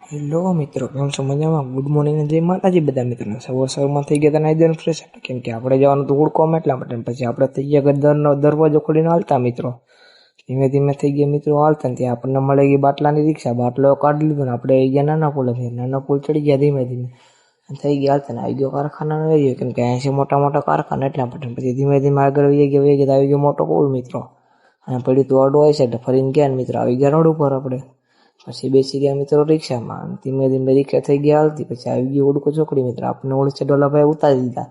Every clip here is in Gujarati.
હેલો મિત્રો, કેમ છો? મજામાં? ગુડ મોર્નિંગ અને જય માતાજી બધા મિત્રોને. સવારમાં થઈ ગયા તને આઈડન ફ્રેશ, કેમ કે આપણે જવાનું તો ઉડકોમાં એટલા માટે. પછી આપણે થઈ ગયા ઘરનો દરવાજો ખોલીને હાલતા મિત્રો. ધીમે ધીમે થઈ ગયા મિત્રો હાલતા, ત્યાં આપણને મળે ગઈ બાટલાની રિક્ષા. બાટલો કાઢી લીધો ને આપણે આવી ગયા નાના પુલ. નાના પુલ ચડી ગયા ધીમે ધીમે થઈ ગયા હાલતા ને આવી ગયો કારખાનાનો એરિયો, કેમ કે અહીંયા છે મોટા મોટા કારખાના એટલા માટે. પછી ધીમે ધીમે આગળ વહી ગયા આવી ગયો મોટો પુલ મિત્રો. અને પડ્યું તો અડો હોય છે એટલે ફરીને ગયા ને મિત્રો આવી ગયા રોડ ઉપર આપણે. પછી બેસી ગયા મિત્રો રિક્ષામાં. ધીમે ધીમે રિક્ષા થઈ ગયા હાલતી. પછી આવી ગયું ઉડકો ચોકડી મિત્રો. આપણને ઓળશે ડોલાભાઈ ઉતારી દીધા.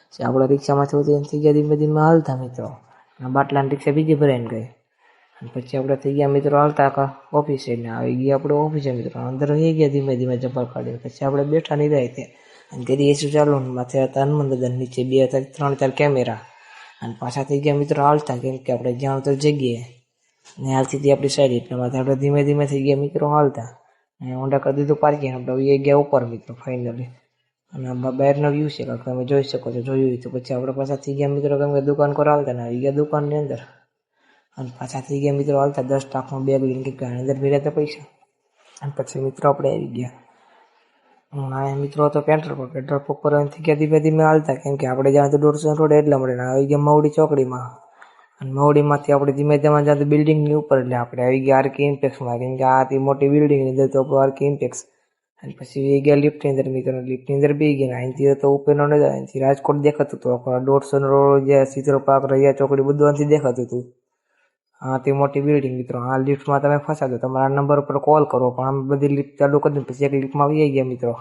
પછી આપણે રિક્ષામાંથી ઉતરીને થઈ ગયા ધીમે ધીમે હાલતા મિત્રો. અને બાટલાની રિક્ષા બીજી ભરાઈને ગઈ. અને પછી આપણે થઈ ગયા મિત્રો હાલતા ઓફિસે ને આવી ગયા આપણે ઓફિસે મિત્રો. અંદર થઈ ગયા ધીમે ધીમે ચપ્પલ કાઢીને. પછી આપણે બેઠા નહીં રહે ત્યાં અને કરી એસું ચાલુ. માથે હતા હનુમાન દાદા, નીચે 3-4 કેમેરા. અને પાછા થઈ ગયા મિત્રો હાલતા, કેમ કે આપણે જ્યાં તો જગ્યાએ ને હાલતી હતી આપણી સાઈડ. એટલા માટે આપણે ધીમે ધીમે થઈ ગયા મિત્રો હાલતા. અને ઊંડા કરી દીધું પાર્કિંગ. આપણે એ ગયા ઉપર મિત્રો ફાઇનલી. અને બહારનો વ્યૂ છે કાંક તમે જોઈ શકો છો, જોયું તો. પછી આપણે પાછા થઈ ગયા મિત્રો, કેમ કે દુકાન પર હાલતા ને આવી ગયા દુકાનની અંદર. અને પાછા થઈ ગયા મિત્રો હાલતા 10 લાખનો બેગ લઈને, કે અંદર ભીડ્યા પૈસા. અને પછી મિત્રો આપણે આવી ગયા મિત્રો તો પેટ્રોલ પંપ પર થઈ ગયા ધીમે ધીમે હાલતા, કેમ કે આપણે જ્યાં તો 150 રોડ એટલા મળે. આવી ગયા મવડી ચોકડીમાં. અને મવડીમાંથી આપણે ધીમે ધીમે જ્યાં બિલ્ડિંગની ઉપર, એટલે આપણે આવી ગયા આરકે ઇમ્પેક્સમાં, કેમ કે આ હતી મોટી બિલ્ડિંગની અંદર તો આપણું આરકે ઇમ્પેક્સ. અને પછી એ ગયા લિફ્ટની અંદર મિત્રો. લિફ્ટની અંદર બી ગયા. અહીંથી તો ઉપરનો નજારો, અહીંથી રાજકોટ દેખાતું હતું. આપણો 150 રોડ જે સીતરો પાક રહ્યા ચોકડી બધું અહીંથી દેખાતું હતું. હા, તે મોટી બિલ્ડિંગ મિત્રો. આ લિફ્ટમાં તમે ફસાતો તમારા નંબર ઉપર કોલ કરો, પણ આમ બધી લિફ્ટ ચાલુ કરી પછી એક લિફ્ટમાં આવી ગયા મિત્રો.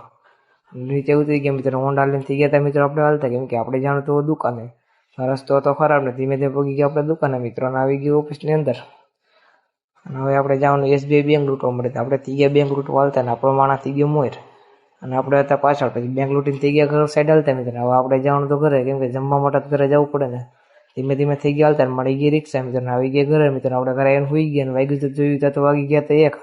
નીચે ઉતરી ગયા મિત્રો. હોન્ડા લઈને થઈ ગયા હતા મિત્રો આપણે હાલતા, કેમ કે આપણે જાણું તો દુકાને રસ્તો તો ખરાબ ને. ધીમે ધીમે પગી ગયા આપણે દુકાને મિત્રો. અને આવી ગયું ઓફિસની અંદર. અને હવે આપણે જવાનું SBI બેંક લૂંટવા મળે. આપણે થઈ ગયા બેંક લૂંટવા હાલતા ને આપણો માણસ થઈ ગયો મોર. અને આપણે હતા પાછળ. પછી બેંક લૂંટીને થઈ ગયા ઘર સાઈડ હાલતા મિત્રો. હવે આપણે જવાનું તો ઘરે, કેમ કે જમવા માટે ઘરે જવું પડે ને. ધીમે ધીમે થઈ ગયા હાલતા મળી ગઈ રિક્ષા મિત્રો. આવી ગયા ઘરે મિત્રો. આપણે ઘરે આવીને સુઈ ગયા. વાગ્યું તો જોયું તો વાગી ગયા તો 1.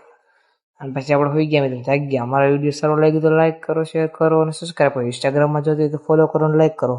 અને પછી આપણે સુઈ ગયા મિત્રો, જાગી ગયા. અમારા વિડીયો સારો લાગ્યો તો લાઈક કરો, શેર કરો અને સબસ્ક્રાઈબ કરો. ઇન્સ્ટાગ્રામમાં જોતી તો ફોલો કરો અને લાઈક કરો.